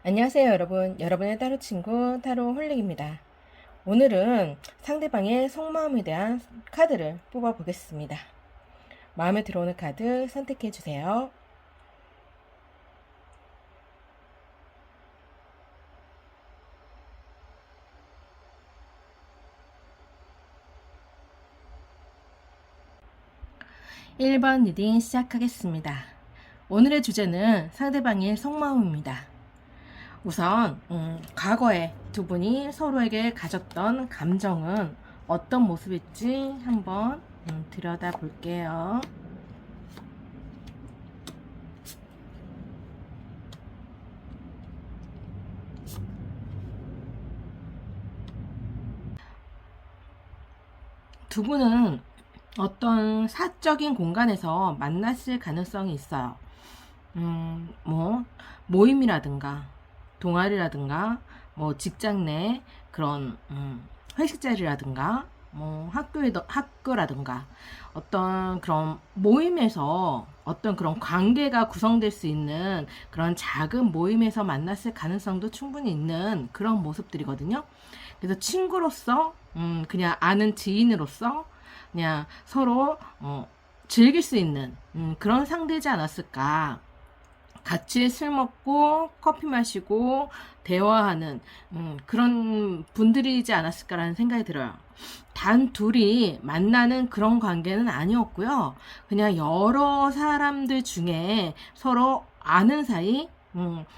안녕하세요 여러분. 여러분의 따로 친구 타로 홀릭입니다. 오늘은 상대방의 속마음에 대한 카드를 뽑아 보겠습니다. 마음에 들어오는 카드 선택해 주세요. (1번) 리딩 시작하겠습니다. 오늘의 주제는 상대방의 속마음입니다. 우선 과거에 두 분이 서로에게 가졌던 감정은 어떤 모습일지 한번 들여다 볼게요. 두 분은 어떤 사적인 공간에서 만났을 가능성이 있어요. 뭐 모임이라든가 동아리라든가 뭐 직장 내 그런 회식 자리라든가 뭐 학교라든가 어떤 그런 모임에서 어떤 그런 관계가 구성될 수 있는 그런 작은 모임에서 만났을 가능성도 충분히 있는 그런 모습들이거든요. 그래서 친구로서 그냥 아는 지인으로서 그냥 서로 즐길 수 있는 그런 상대지 않았을까. 같이 술 먹고 커피 마시고 대화하는 그런 분들이지 않았을까라는 생각이 들어요. 단 둘이 만나는 그런 관계는 아니었고요. 그냥 여러 사람들 중에 서로 아는 사이,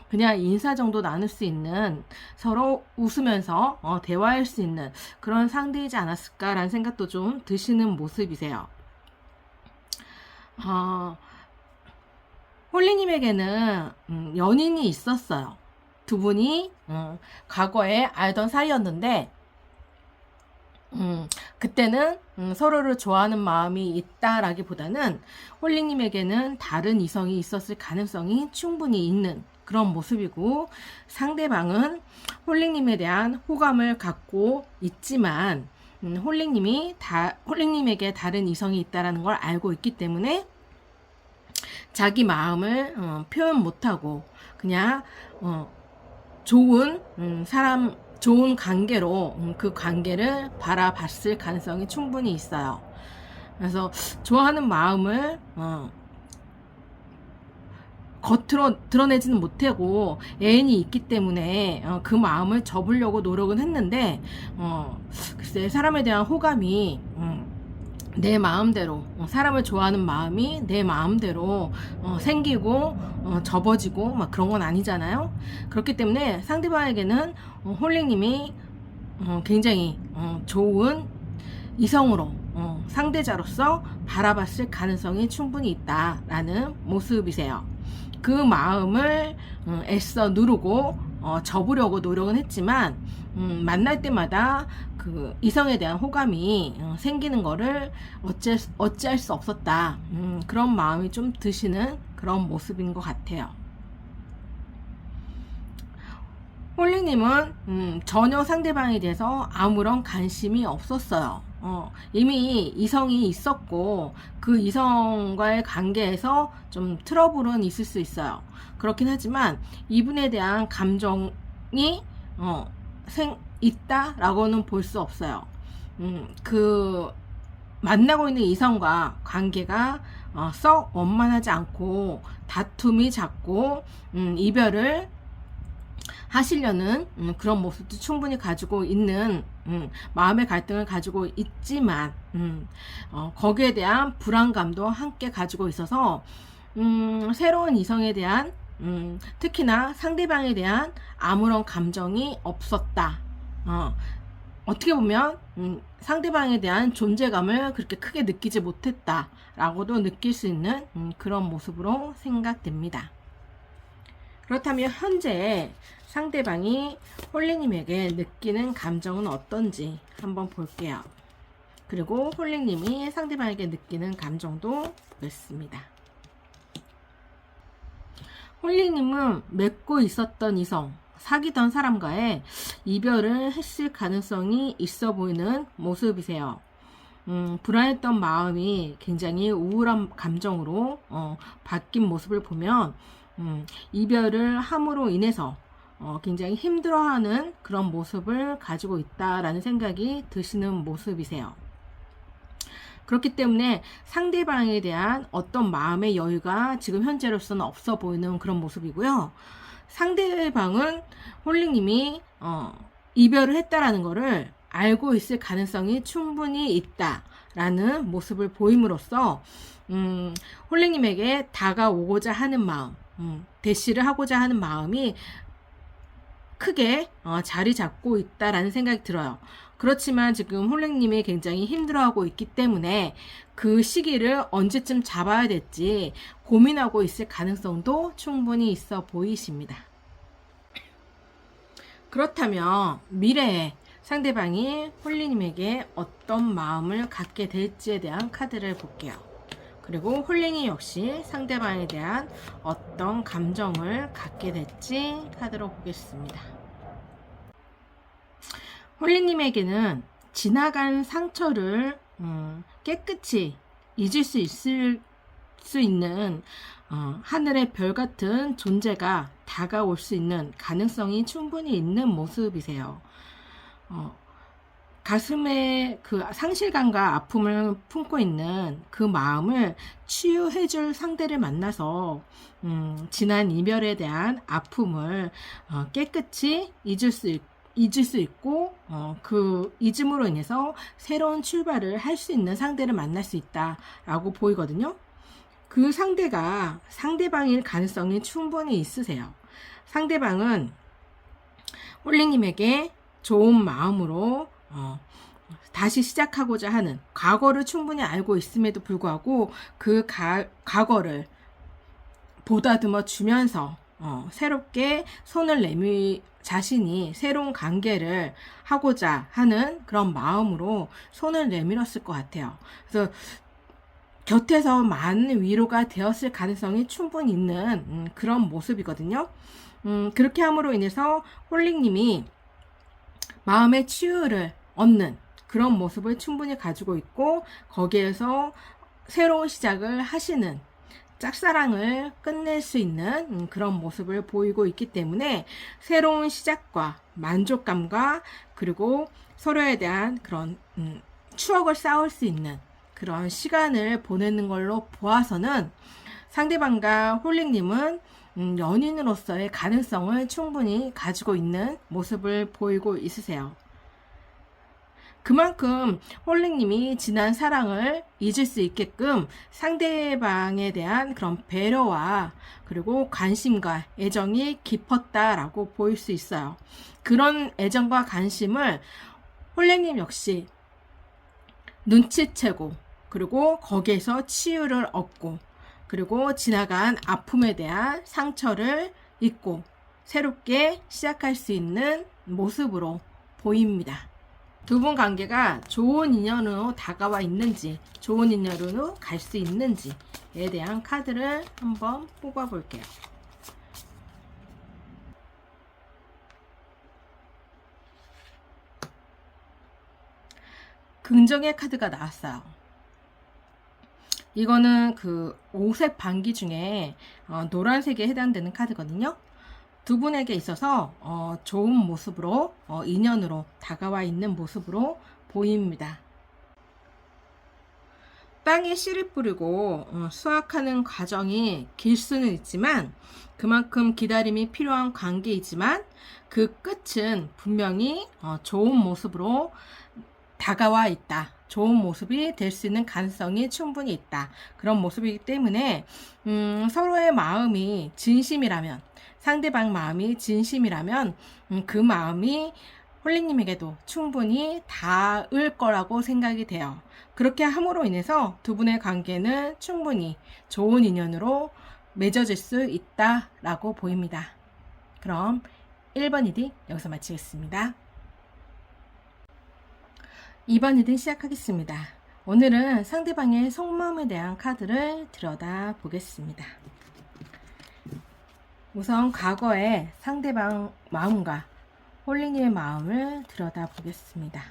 그냥 인사 정도 나눌 수 있는, 서로 웃으면서 대화할 수 있는 그런 상대이지 않았을까라는 생각도 좀 드시는 모습이세요. 홀리님에게는 연인이 있었어요. 두 분이 과거에 알던 사이였는데 그때는 서로를 좋아하는 마음이 있다라기보다는 홀리님에게는 다른 이성이 있었을 가능성이 충분히 있는 그런 모습이고, 상대방은 홀리님에 대한 호감을 갖고 있지만 홀리님에게 다른 이성이 있다라는 걸 알고 있기 때문에 자기 마음을 표현 못하고 그냥 좋은 좋은 관계로 그 관계를 바라봤을 가능성이 충분히 있어요. 그래서 좋아하는 마음을 겉으로 드러내지는 못하고 애인이 있기 때문에 그 마음을 접으려고 노력은 했는데 글쎄 사람에 대한 호감이 내 마음대로 사람을 좋아하는 마음이 내 마음대로 생기고 접어지고 막 그런 건 아니잖아요. 그렇기 때문에 상대방에게는 홀링님이 굉장히 좋은 이성으로 상대자로서 바라봤을 가능성이 충분히 있다라는 모습이세요. 그 마음을 애써 누르고 접으려고 노력은 했지만 만날 때마다 그 이성에 대한 호감이 생기는 거를 어찌할 수 없었다. 그런 마음이 좀 드시는 그런 모습인 것 같아요. 홀리님은 전혀 상대방에 대해서 아무런 관심이 없었어요. 이미 이성이 있었고 그 이성과의 관계에서 좀 트러블은 있을 수 있어요. 그렇긴 하지만 이분에 대한 감정이 있다라고는 볼 수 없어요. 그 만나고 있는 이성과 관계가 썩 원만하지 않고 다툼이 잦고 이별을 하시려는 그런 모습도 충분히 가지고 있는 마음의 갈등을 가지고 있지만 거기에 대한 불안감도 함께 가지고 있어서 새로운 이성에 대한 특히나 상대방에 대한 아무런 감정이 없었다. 어떻게 보면 상대방에 대한 존재감을 그렇게 크게 느끼지 못했다라고도 느낄 수 있는 그런 모습으로 생각됩니다. 그렇다면 현재 상대방이 홀리님에게 느끼는 감정은 어떤지 한번 볼게요. 그리고 홀리님이 상대방에게 느끼는 감정도 보겠습니다. 홀리님은 맺고 있었던 이성, 사귀던 사람과의 이별을 했을 가능성이 있어 보이는 모습이세요. 불안했던 마음이 굉장히 우울한 감정으로 바뀐 모습을 보면 이별을 함으로 인해서 굉장히 힘들어하는 그런 모습을 가지고 있다라는 생각이 드시는 모습이세요. 그렇기 때문에 상대방에 대한 어떤 마음의 여유가 지금 현재로서는 없어 보이는 그런 모습이고요. 상대방은 홀링님이 이별을 했다라는 것을 알고 있을 가능성이 충분히 있다라는 모습을 보임으로써 홀링님에게 다가오고자 하는 마음, 대시를 하고자 하는 마음이 크게 자리 잡고 있다라는 생각이 들어요. 그렇지만 지금 홀랭님이 굉장히 힘들어하고 있기 때문에 그 시기를 언제쯤 잡아야 될지 고민하고 있을 가능성도 충분히 있어 보이십니다. 그렇다면 미래에 상대방이 홀리님에게 어떤 마음을 갖게 될지에 대한 카드를 볼게요. 그리고 홀링이 역시 상대방에 대한 어떤 감정을 갖게 될지 카드로 보겠습니다. 홀링님에게는 지나간 상처를 깨끗이 잊을 수 있는 하늘의 별 같은 존재가 다가올 수 있는 가능성이 충분히 있는 모습이세요. 가슴에 그 상실감과 아픔을 품고 있는 그 마음을 치유해줄 상대를 만나서 지난 이별에 대한 아픔을 깨끗이 잊을 수 있고 그 잊음으로 인해서 새로운 출발을 할 수 있는 상대를 만날 수 있다라고 보이거든요. 그 상대가 상대방일 가능성이 충분히 있으세요. 상대방은 홀링님에게 좋은 마음으로 다시 시작하고자 하는, 과거를 충분히 알고 있음에도 불구하고 그 과거를 보다듬어 주면서 새롭게 자신이 새로운 관계를 하고자 하는 그런 마음으로 손을 내밀었을 것 같아요. 그래서 곁에서 많은 위로가 되었을 가능성이 충분히 있는 그런 모습이거든요. 그렇게 함으로 인해서 홀링님이 마음의 치유를 얻는 그런 모습을 충분히 가지고 있고, 거기에서 새로운 시작을 하시는, 짝사랑을 끝낼 수 있는 그런 모습을 보이고 있기 때문에 새로운 시작과 만족감과 그리고 서로에 대한 그런 추억을 쌓을 수 있는 그런 시간을 보내는 걸로 보아서는 상대방과 홀링님은 연인으로서의 가능성을 충분히 가지고 있는 모습을 보이고 있으세요. 그만큼 홀링님이 지난 사랑을 잊을 수 있게끔 상대방에 대한 그런 배려와 그리고 관심과 애정이 깊었다라고 보일 수 있어요. 그런 애정과 관심을 홀링님 역시 눈치채고, 그리고 거기에서 치유를 얻고, 그리고 지나간 아픔에 대한 상처를 잊고 새롭게 시작할 수 있는 모습으로 보입니다. 두 분 관계가 좋은 인연으로 다가와 있는지, 좋은 인연으로 갈 수 있는지에 대한 카드를 한번 뽑아 볼게요. 긍정의 카드가 나왔어요. 이거는 그 5색 반기 중에 노란색에 해당되는 카드거든요. 두 분에게 있어서 좋은 모습으로 인연으로 다가와 있는 모습으로 보입니다. 땅에 씨를 뿌리고 수확하는 과정이 길 수는 있지만 그만큼 기다림이 필요한 관계이지만 그 끝은 분명히 좋은 모습으로 다가와 있다. 좋은 모습이 될 수 있는 가능성이 충분히 있다. 그런 모습이기 때문에 서로의 마음이 진심이라면, 상대방 마음이 진심이라면 그 마음이 홀링님에게도 충분히 닿을 거라고 생각이 돼요. 그렇게 함으로 인해서 두 분의 관계는 충분히 좋은 인연으로 맺어질 수 있다라고 보입니다. 그럼 1번 리딩 여기서 마치겠습니다. 2번 리딩 시작하겠습니다. 오늘은 상대방의 속마음에 대한 카드를 들여다 보겠습니다. 우선 과거의 상대방 마음과 홀링님의 마음을 들여다 보겠습니다.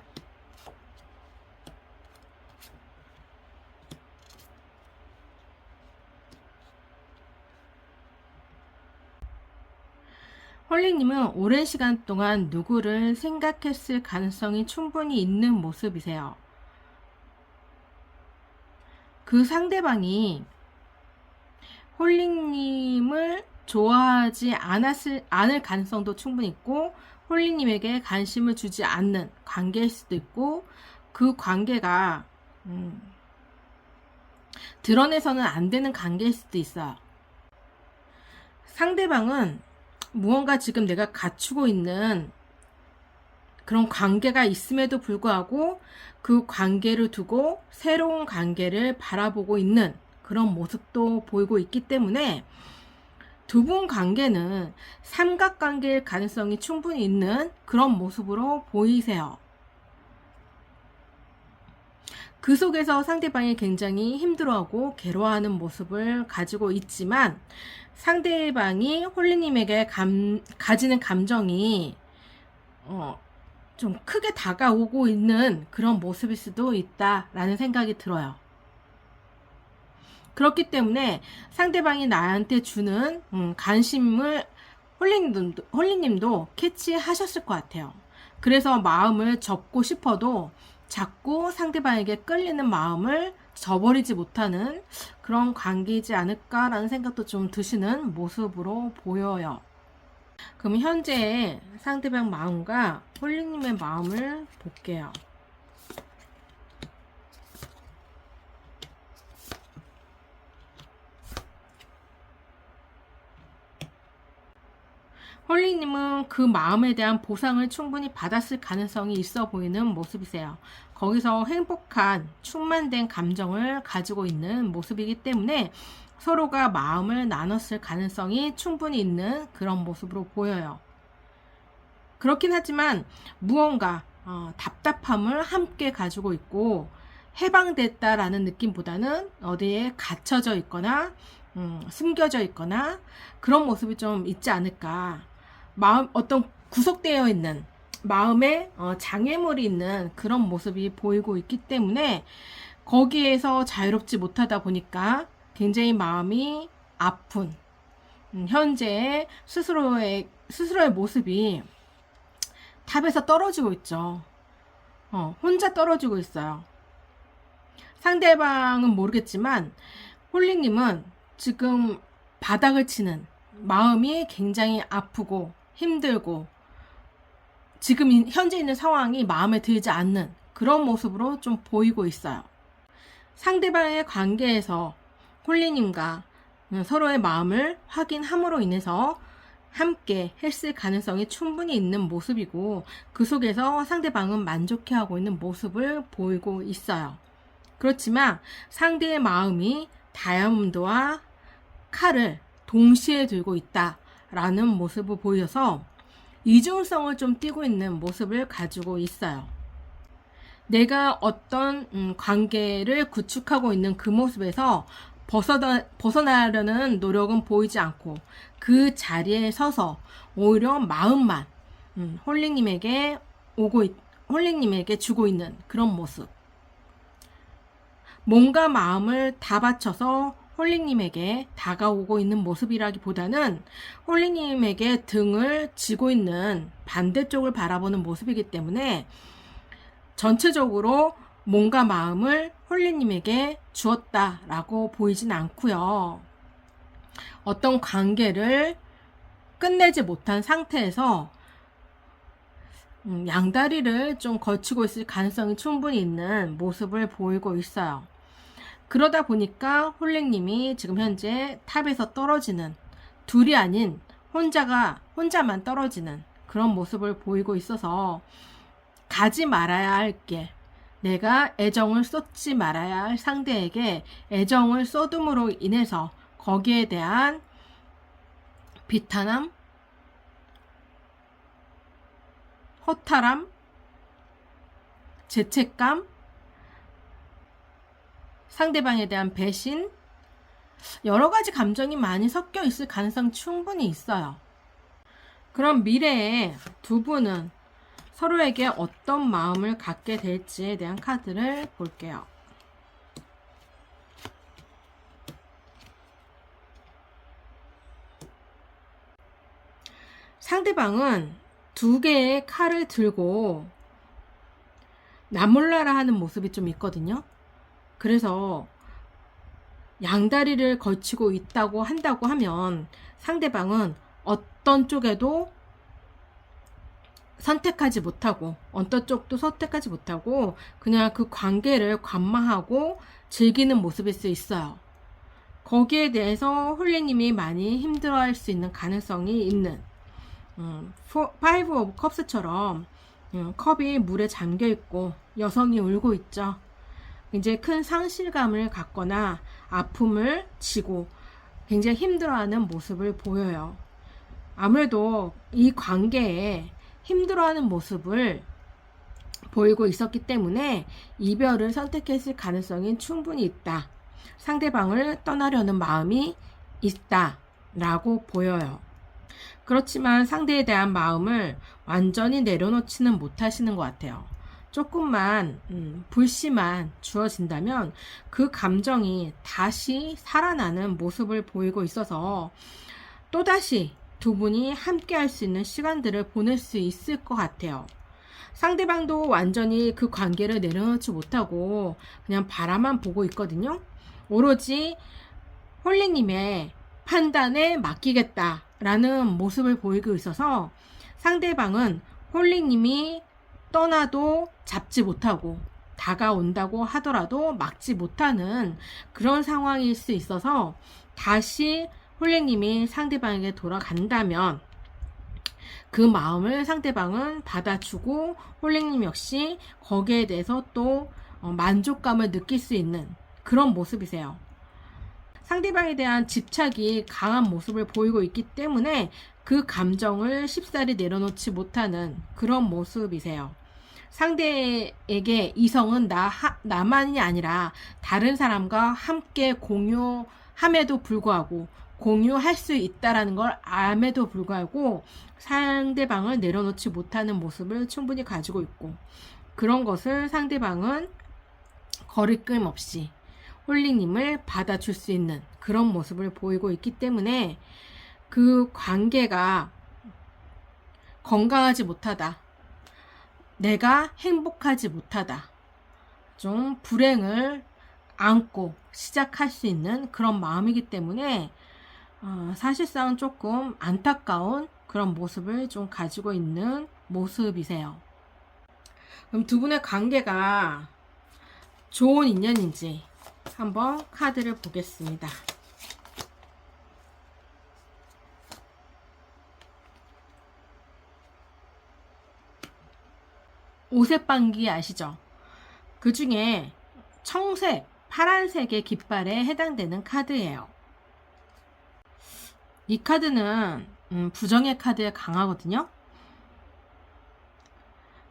홀리님은 오랜 시간 동안 누구를 생각했을 가능성이 충분히 있는 모습이세요. 그 상대방이 홀리님을 좋아하지 않을 가능성도 충분히 있고, 홀리님에게 관심을 주지 않는 관계일 수도 있고, 그 관계가 드러내서는 안 되는 관계일 수도 있어요. 상대방은 무언가 지금 내가 갖추고 있는 그런 관계가 있음에도 불구하고 그 관계를 두고 새로운 관계를 바라보고 있는 그런 모습도 보이고 있기 때문에 두 분 관계는 삼각관계일 가능성이 충분히 있는 그런 모습으로 보이세요. 그 속에서 상대방이 굉장히 힘들어하고 괴로워하는 모습을 가지고 있지만, 상대방이 홀리님에게 가지는 감정이 좀 크게 다가오고 있는 그런 모습일 수도 있다라는 생각이 들어요. 그렇기 때문에 상대방이 나한테 주는 관심을 홀리님도 캐치하셨을 것 같아요. 그래서 마음을 접고 싶어도 자꾸 상대방에게 끌리는 마음을 저버리지 못하는 그런 관계이지 않을까라는 생각도 좀 드시는 모습으로 보여요. 그럼 현재 상대방 마음과 홀리님의 마음을 볼게요. 홀리님은 그 마음에 대한 보상을 충분히 받았을 가능성이 있어 보이는 모습이세요. 거기서 행복한 충만된 감정을 가지고 있는 모습이기 때문에 서로가 마음을 나눴을 가능성이 충분히 있는 그런 모습으로 보여요. 그렇긴 하지만 무언가 답답함을 함께 가지고 있고, 해방됐다라는 느낌보다는 어디에 갇혀져 있거나 숨겨져 있거나 그런 모습이 좀 있지 않을까. 어떤 구속되어 있는 마음에 장애물이 있는 그런 모습이 보이고 있기 때문에 거기에서 자유롭지 못하다 보니까 굉장히 마음이 아픈 현재 스스로의 모습이 탑에서 떨어지고 있죠. 혼자 떨어지고 있어요. 상대방은 모르겠지만 홀리님은 지금 바닥을 치는 마음이 굉장히 아프고 힘들고 지금 현재 있는 상황이 마음에 들지 않는 그런 모습으로 좀 보이고 있어요. 상대방의 관계에서 홀리님과 서로의 마음을 확인함으로 인해서 함께 했을 가능성이 충분히 있는 모습이고, 그 속에서 상대방은 만족해하고 있는 모습을 보이고 있어요. 그렇지만 상대의 마음이 다이아몬드와 칼을 동시에 들고 있다라는 모습을 보여서 이중성을 좀 띠고 있는 모습을 가지고 있어요. 내가 어떤 관계를 구축하고 있는 그 모습에서 벗어나려는 노력은 보이지 않고 그 자리에 서서 오히려 마음만 홀리님에게 주고 있는 그런 모습. 몸과 마음을 다 바쳐서 홀리님에게 다가오고 있는 모습이라기보다는 홀리님에게 등을 지고 있는 반대쪽을 바라보는 모습이기 때문에 전체적으로 몸과 마음을 홀리님에게 주었다라고 보이진 않고요. 어떤 관계를 끝내지 못한 상태에서 양다리를 좀 걸치고 있을 가능성이 충분히 있는 모습을 보이고 있어요. 그러다 보니까 홀리님이 지금 현재 탑에서 떨어지는, 둘이 아닌 혼자만 떨어지는 그런 모습을 보이고 있어서 가지 말아야 할 게, 내가 애정을 쏟지 말아야 할 상대에게 애정을 쏟음으로 인해서 거기에 대한 비탄함, 허탈함, 죄책감, 상대방에 대한 배신, 여러 가지 감정이 많이 섞여 있을 가능성이 충분히 있어요. 그럼 미래에 두 분은 서로에게 어떤 마음을 갖게 될지에 대한 카드를 볼게요. 상대방은 두 개의 칼을 들고 나몰라라 하는 모습이 좀 있거든요. 그래서 양다리를 걸치고 있다고 한다고 하면 상대방은 어떤 쪽에도 선택하지 못하고 어떤 쪽도 선택하지 못하고 그냥 그 관계를 관망하고 즐기는 모습일 수 있어요. 거기에 대해서 홀리님이 많이 힘들어할 수 있는 가능성이 있는 파이브 오브 컵스처럼 컵이 물에 잠겨 있고 여성이 울고 있죠. 이제 큰 상실감을 갖거나 아픔을 지고 굉장히 힘들어하는 모습을 보여요. 아무래도 이 관계에 힘들어하는 모습을 보이고 있었기 때문에 이별을 선택했을 가능성이 충분히 있다. 상대방을 떠나려는 마음이 있다 라고 보여요. 그렇지만 상대에 대한 마음을 완전히 내려놓지는 못하시는 것 같아요. 조금만 불씨만 주어진다면 그 감정이 다시 살아나는 모습을 보이고 있어서 또다시 두 분이 함께 할 수 있는 시간들을 보낼 수 있을 것 같아요. 상대방도 완전히 그 관계를 내려놓지 못하고 그냥 바라만 보고 있거든요. 오로지 홀리님의 판단에 맡기겠다라는 모습을 보이고 있어서 상대방은 홀리님이 떠나도 잡지 못하고 다가온다고 하더라도 막지 못하는 그런 상황일 수 있어서 다시 홀리님이 상대방에게 돌아간다면 그 마음을 상대방은 받아주고 홀리님 역시 거기에 대해서 또 만족감을 느낄 수 있는 그런 모습이세요. 상대방에 대한 집착이 강한 모습을 보이고 있기 때문에 그 감정을 쉽사리 내려놓지 못하는 그런 모습이세요. 상대에게 이성은 나만이 아니라 다른 사람과 함께 공유함에도 불구하고 공유할 수 있다라는 걸 암에도 불구하고 상대방을 내려놓지 못하는 모습을 충분히 가지고 있고 그런 것을 상대방은 거리낌 없이 홀리님을 받아줄 수 있는 그런 모습을 보이고 있기 때문에 그 관계가 건강하지 못하다. 내가 행복하지 못하다. 좀 불행을 안고 시작할 수 있는 그런 마음이기 때문에 사실상 조금 안타까운 그런 모습을 좀 가지고 있는 모습이세요. 그럼 두 분의 관계가 좋은 인연인지 한번 카드를 보겠습니다. 오색방귀 아시죠? 그 중에 청색, 파란색의 깃발에 해당되는 카드예요. 이 카드는 부정의 카드에 강하거든요.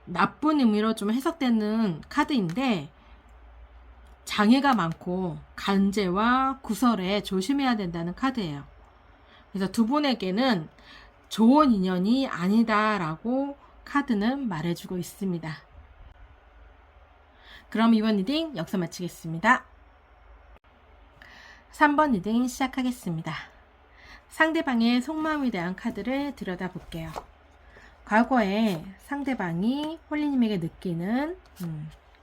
나쁜 의미로 좀 해석되는 카드인데 장애가 많고 간제와 구설에 조심해야 된다는 카드예요. 그래서 두 분에게는 좋은 인연이 아니다라고 카드는 말해주고 있습니다. 그럼 이번 리딩 여기서 마치겠습니다. 3번 리딩 시작하겠습니다. 상대방의 속마음에 대한 카드를 들여다볼게요. 과거에 상대방이 홀리님에게 느끼는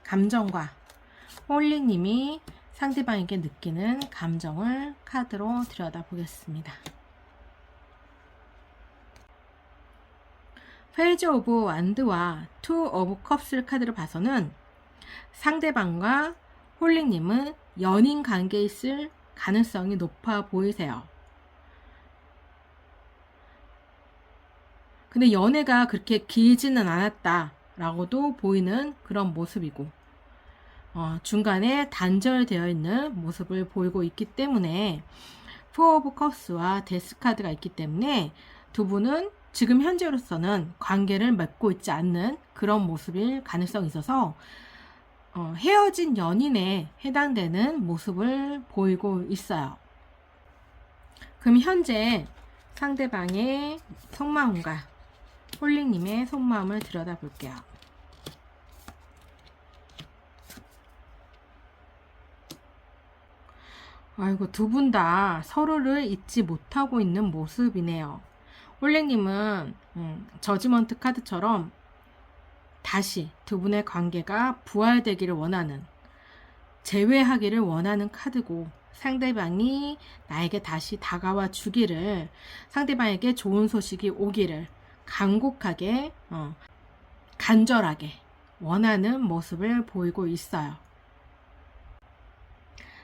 감정과 홀리님이 상대방에게 느끼는 감정을 카드로 들여다보겠습니다. 페이지 오브 완드와 투 오브 컵스 카드를 봐서는 상대방과 홀리님은 연인 관계에 있을 가능성이 높아 보이세요. 근데 연애가 그렇게 길지는 않았다라고도 보이는 그런 모습이고 중간에 단절되어 있는 모습을 보이고 있기 때문에 포 오브 컵스와 데스 카드가 있기 때문에 두 분은 지금 현재로서는 관계를 맺고 있지 않는 그런 모습일 가능성이 있어서 헤어진 연인에 해당되는 모습을 보이고 있어요. 그럼 현재 상대방의 속마음과 홀리님의 속마음을 들여다볼게요. 아이고, 두 분 다 서로를 잊지 못하고 있는 모습이네요. 홀링님은 저지먼트 카드처럼 다시 두 분의 관계가 부활되기를 원하는, 재회하기를 원하는 카드고, 상대방이 나에게 다시 다가와 주기를, 상대방에게 좋은 소식이 오기를 간곡하게 간절하게 원하는 모습을 보이고 있어요.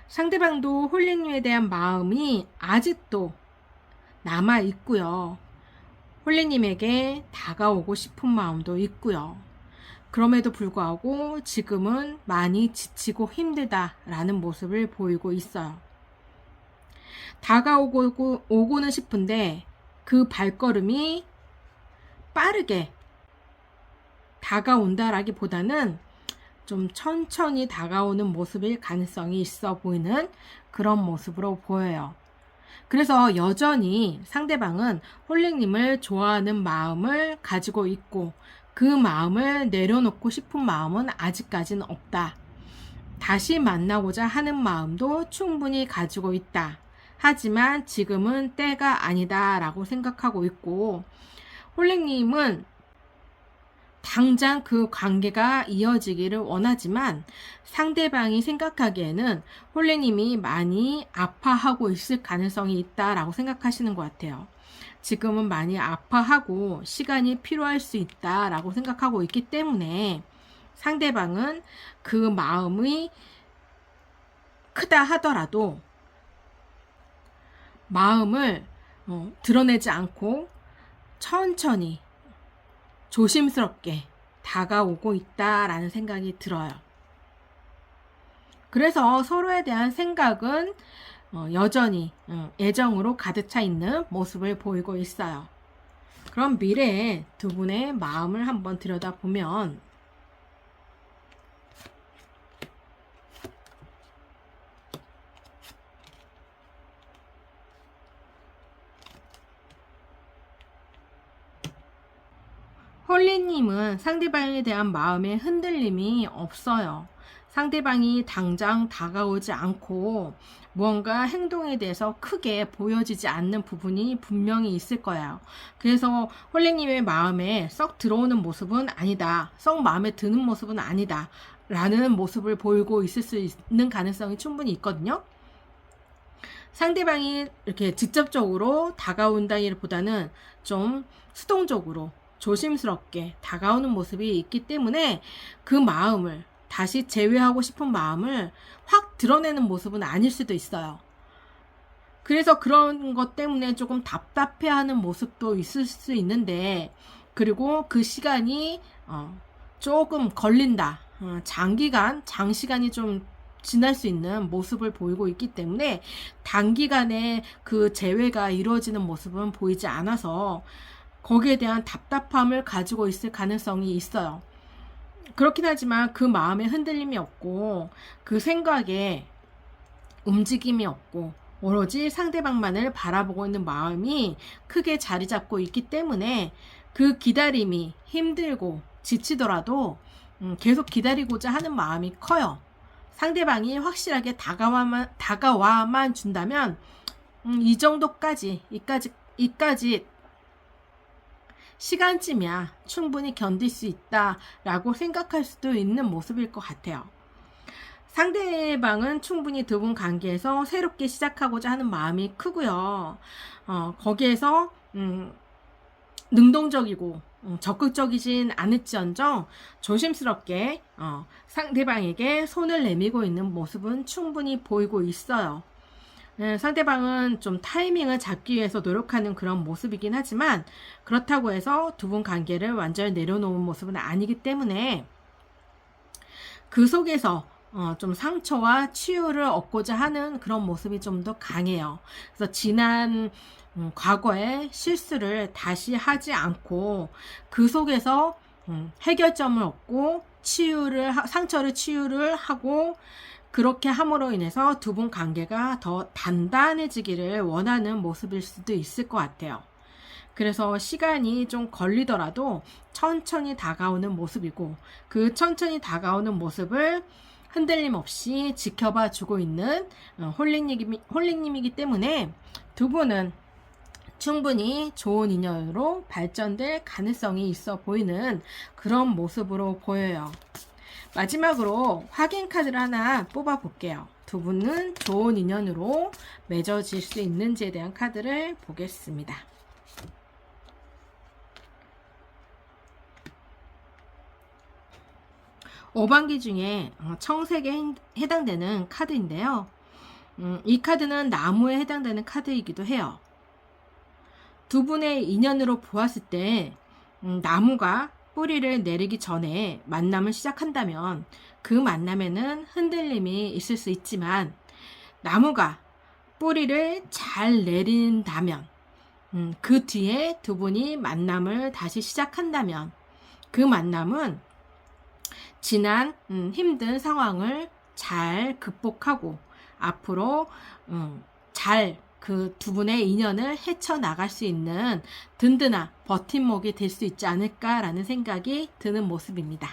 상대방도 홀링님에 대한 마음이 아직도 남아 있고요. 홀링님에게 다가오고 싶은 마음도 있고요. 그럼에도 불구하고 지금은 많이 지치고 힘들다라는 모습을 보이고 있어요. 오고는 싶은데 그 발걸음이 빠르게 다가온다라기보다는 좀 천천히 다가오는 모습일 가능성이 있어 보이는 그런 모습으로 보여요. 그래서 여전히 상대방은 홀링님을 좋아하는 마음을 가지고 있고, 그 마음을 내려놓고 싶은 마음은 아직까지는 없다. 다시 만나고자 하는 마음도 충분히 가지고 있다. 하지만 지금은 때가 아니다 라고 생각하고 있고, 홀링님은 당장 그 관계가 이어지기를 원하지만 상대방이 생각하기에는 홀링님이 많이 아파하고 있을 가능성이 있다라고 생각하시는 것 같아요. 지금은 많이 아파하고 시간이 필요할 수 있다라고 생각하고 있기 때문에 상대방은 그 마음이 크다 하더라도 마음을 드러내지 않고 천천히 조심스럽게 다가오고 있다라는 생각이 들어요. 그래서 서로에 대한 생각은 여전히 애정으로 가득 차 있는 모습을 보이고 있어요. 그럼 미래의 두 분의 마음을 한번 들여다보면, 홀리님은 상대방에 대한 마음의 흔들림이 없어요. 상대방이 당장 다가오지 않고 무언가 행동에 대해서 크게 보여지지 않는 부분이 분명히 있을 거예요. 그래서 홀리님의 마음에 썩 들어오는 모습은 아니다, 썩 마음에 드는 모습은 아니다 라는 모습을 보이고 있을 수 있는 가능성이 충분히 있거든요. 상대방이 이렇게 직접적으로 다가온다기보다는 좀 수동적으로 조심스럽게 다가오는 모습이 있기 때문에 그 마음을 다시 재회하고 싶은 마음을 확 드러내는 모습은 아닐 수도 있어요. 그래서 그런 것 때문에 조금 답답해하는 모습도 있을 수 있는데, 그리고 그 시간이 조금 걸린다, 장시간이 좀 지날 수 있는 모습을 보이고 있기 때문에 단기간에 그 재회가 이루어지는 모습은 보이지 않아서 거기에 대한 답답함을 가지고 있을 가능성이 있어요. 그렇긴 하지만 그 마음에 흔들림이 없고 그 생각에 움직임이 없고 오로지 상대방만을 바라보고 있는 마음이 크게 자리 잡고 있기 때문에 그 기다림이 힘들고 지치더라도 계속 기다리고자 하는 마음이 커요. 상대방이 확실하게 다가와만 준다면 이 정도까지 이까지 시간쯤이야 충분히 견딜 수 있다라고 생각할 수도 있는 모습일 것 같아요. 상대방은 충분히 두 분 관계에서 새롭게 시작하고자 하는 마음이 크고요. 거기에서 능동적이고 적극적이진 않을지언정 조심스럽게 상대방에게 손을 내밀고 있는 모습은 충분히 보이고 있어요. 상대방은 좀 타이밍을 잡기 위해서 노력하는 그런 모습이긴 하지만 그렇다고 해서 두 분 관계를 완전히 내려놓은 모습은 아니기 때문에 그 속에서 좀 상처와 치유를 얻고자 하는 그런 모습이 좀 더 강해요. 그래서 지난 과거의 실수를 다시 하지 않고 그 속에서 해결점을 얻고 상처를 치유를 하고, 그렇게 함으로 인해서 두 분 관계가 더 단단해지기를 원하는 모습일 수도 있을 것 같아요. 그래서 시간이 좀 걸리더라도 천천히 다가오는 모습이고, 그 천천히 다가오는 모습을 흔들림 없이 지켜봐 주고 있는 홀링님이기 때문에 두 분은 충분히 좋은 인연으로 발전될 가능성이 있어 보이는 그런 모습으로 보여요. 마지막으로 확인 카드를 하나 뽑아 볼게요. 두 분은 좋은 인연으로 맺어질 수 있는지에 대한 카드를 보겠습니다. 오반기 중에 청색에 해당되는 카드인데요. 이 카드는 나무에 해당되는 카드이기도 해요. 두 분의 인연으로 보았을 때 나무가 뿌리를 내리기 전에 만남을 시작한다면 그 만남에는 흔들림이 있을 수 있지만, 나무가 뿌리를 잘 내린다면, 그 뒤에 두 분이 만남을 다시 시작한다면 그 만남은 지난 힘든 상황을 잘 극복하고 앞으로 잘 그 두 분의 인연을 헤쳐나갈 수 있는 든든한 버팀목이 될 수 있지 않을까라는 생각이 드는 모습입니다.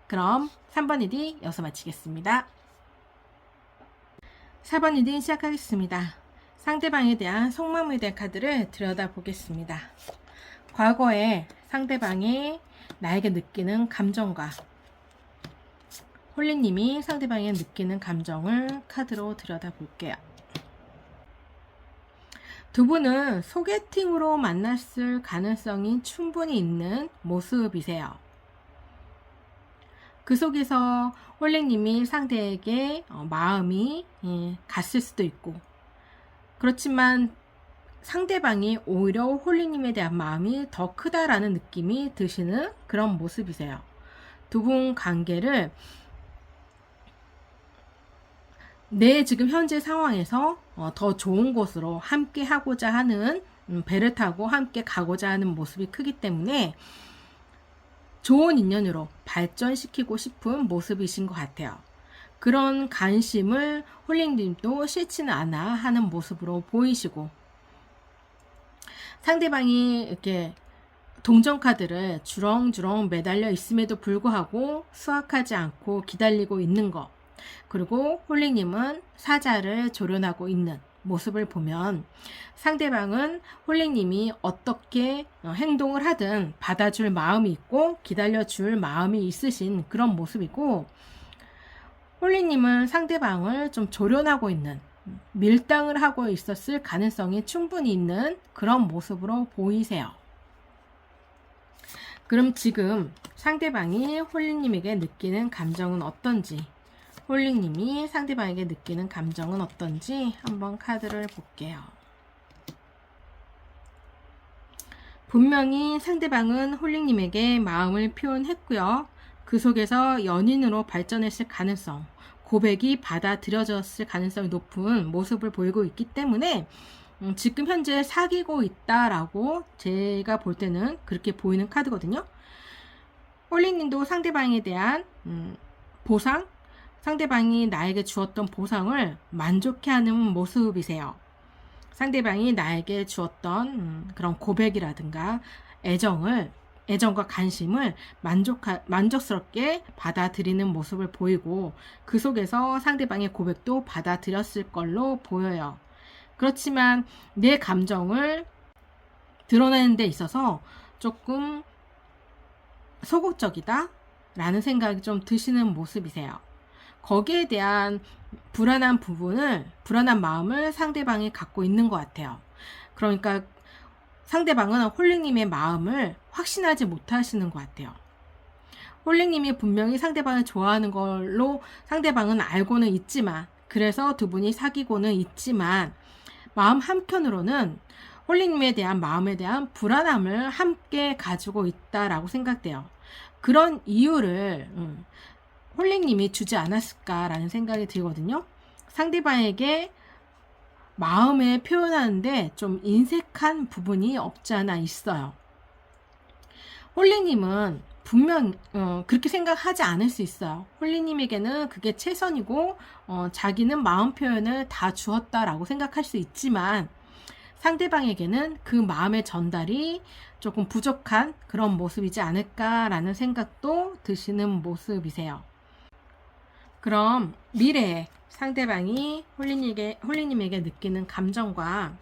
그럼 3번 리딩 여기서 마치겠습니다. 4번 리딩 시작하겠습니다. 상대방에 대한 속마음에 대한 카드를 들여다보겠습니다. 과거에 상대방이 나에게 느끼는 감정과 홀리님이 상대방에 느끼는 감정을 카드로 들여다볼게요. 두 분은 소개팅으로 만났을 가능성이 충분히 있는 모습이세요. 그 속에서 홀리님이 상대에게 마음이 갔을 수도 있고, 그렇지만 상대방이 오히려 홀리님에 대한 마음이 더 크다라는 느낌이 드시는 그런 모습이세요. 두 분 관계를 내 지금 현재 상황에서 더 좋은 곳으로 함께 하고자 하는, 배를 타고 함께 가고자 하는 모습이 크기 때문에 좋은 인연으로 발전시키고 싶은 모습이신 것 같아요. 그런 관심을 홀링님도 싫지는 않아 하는 모습으로 보이시고, 상대방이 이렇게 동전카드를 주렁주렁 매달려 있음에도 불구하고 수확하지 않고 기다리고 있는 것, 그리고 홀링님은 사자를 조련하고 있는 모습을 보면 상대방은 홀링님이 어떻게 행동을 하든 받아줄 마음이 있고 기다려줄 마음이 있으신 그런 모습이고, 홀링님은 상대방을 좀 조련하고 있는, 밀당을 하고 있었을 가능성이 충분히 있는 그런 모습으로 보이세요. 그럼 지금 상대방이 홀링님에게 느끼는 감정은 어떤지, 홀링님이 상대방에게 느끼는 감정은 어떤지 한번 카드를 볼게요. 분명히 상대방은 홀링님에게 마음을 표현했고요. 그 속에서 연인으로 발전했을 가능성, 고백이 받아들여졌을 가능성이 높은 모습을 보이고 있기 때문에 지금 현재 사귀고 있다라고 제가 볼 때는 그렇게 보이는 카드거든요. 홀링님도 상대방에 대한 보상, 상대방이 나에게 주었던 보상을 만족해하는 모습이세요. 상대방이 나에게 주었던 그런 고백이라든가 애정과 관심을 만족스럽게 받아들이는 모습을 보이고, 그 속에서 상대방의 고백도 받아들였을 걸로 보여요. 그렇지만 내 감정을 드러내는 데 있어서 조금 소극적이다 라는 생각이 좀 드시는 모습이세요. 거기에 대한 불안한 마음을 상대방이 갖고 있는 것 같아요. 그러니까 상대방은 홀링님의 마음을 확신하지 못하시는 것 같아요. 홀링님이 분명히 상대방을 좋아하는 걸로 상대방은 알고는 있지만, 그래서 두 분이 사귀고는 있지만, 마음 한켠으로는 홀링님에 대한 마음에 대한 불안함을 함께 가지고 있다라고 생각돼요. 그런 이유를 홀링님이 주지 않았을까라는 생각이 들거든요. 상대방에게 마음에 표현하는데 좀 인색한 부분이 없지 않아 있어요. 홀링님은 분명 그렇게 생각하지 않을 수 있어요. 홀링님에게는 그게 최선이고 자기는 마음 표현을 다 주었다라고 생각할 수 있지만, 상대방에게는 그 마음의 전달이 조금 부족한 그런 모습이지 않을까라는 생각도 드시는 모습이세요. 그럼 미래에 상대방이 홀리님에게 느끼는 감정과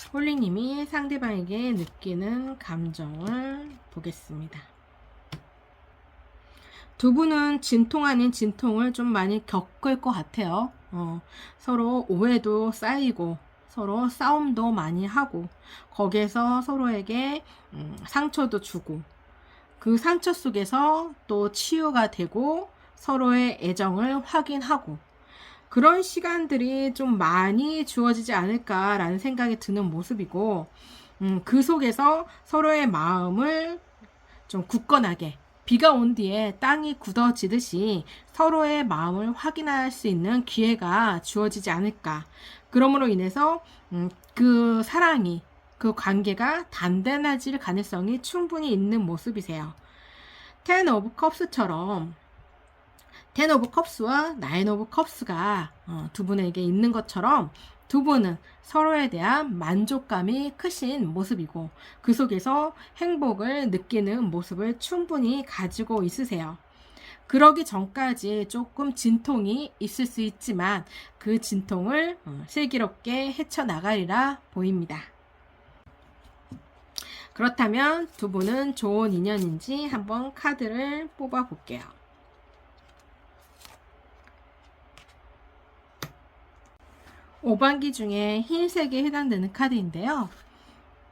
홀리님이 상대방에게 느끼는 감정을 보겠습니다. 두 분은 진통 아닌 진통을 좀 많이 겪을 것 같아요. 서로 오해도 쌓이고 서로 싸움도 많이 하고 거기에서 서로에게 상처도 주고 그 상처 속에서 또 치유가 되고 서로의 애정을 확인하고 그런 시간들이 좀 많이 주어지지 않을까라는 생각이 드는 모습이고 그 속에서 서로의 마음을 좀 굳건하게 비가 온 뒤에 땅이 굳어지듯이 서로의 마음을 확인할 수 있는 기회가 주어지지 않을까. 그러므로 인해서 그 사랑이 그 관계가 단단해질 가능성이 충분히 있는 모습이세요. 텐 오브 컵스처럼 텐 오브 컵스와 나인 오브 컵스가 두 분에게 있는 것처럼 두 분은 서로에 대한 만족감이 크신 모습이고 그 속에서 행복을 느끼는 모습을 충분히 가지고 있으세요. 그러기 전까지 조금 진통이 있을 수 있지만 그 진통을 슬기롭게 헤쳐나가리라 보입니다. 그렇다면 두 분은 좋은 인연인지 한번 카드를 뽑아 볼게요. 오반기 중에 흰색에 해당되는 카드인데요.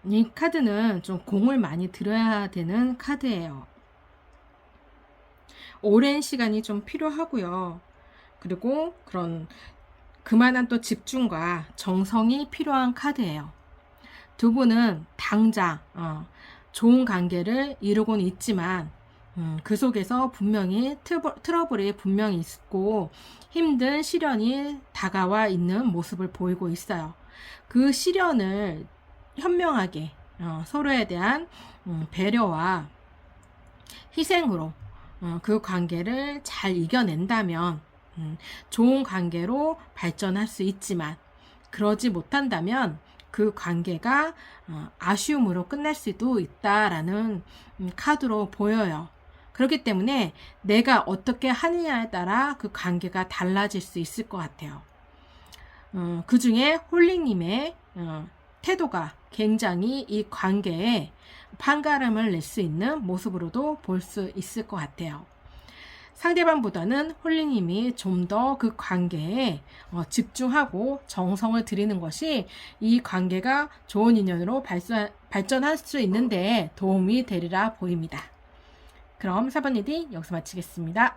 이 카드는 좀 공을 많이 들여야 되는 카드예요. 오랜 시간이 좀 필요하고요. 그리고 그만한 또 집중과 정성이 필요한 카드예요. 두 분은 당장 좋은 관계를 이루고는 있지만 그 속에서 분명히 트러블이 분명히 있고 힘든 시련이 다가와 있는 모습을 보이고 있어요. 그 시련을 현명하게 서로에 대한 배려와 희생으로 그 관계를 잘 이겨낸다면 좋은 관계로 발전할 수 있지만 그러지 못한다면 그 관계가 아쉬움으로 끝날 수도 있다라는 카드로 보여요. 그렇기 때문에 내가 어떻게 하느냐에 따라 그 관계가 달라질 수 있을 것 같아요. 그 중에 홀링님의 태도가 굉장히 이 관계에 판가름을 낼 수 있는 모습으로도 볼 수 있을 것 같아요. 상대방보다는 홀리님이 좀 더 그 관계에 집중하고 정성을 들이는 것이 이 관계가 좋은 인연으로 발전할 수 있는데 도움이 되리라 보입니다. 그럼 4번 리딩 여기서 마치겠습니다.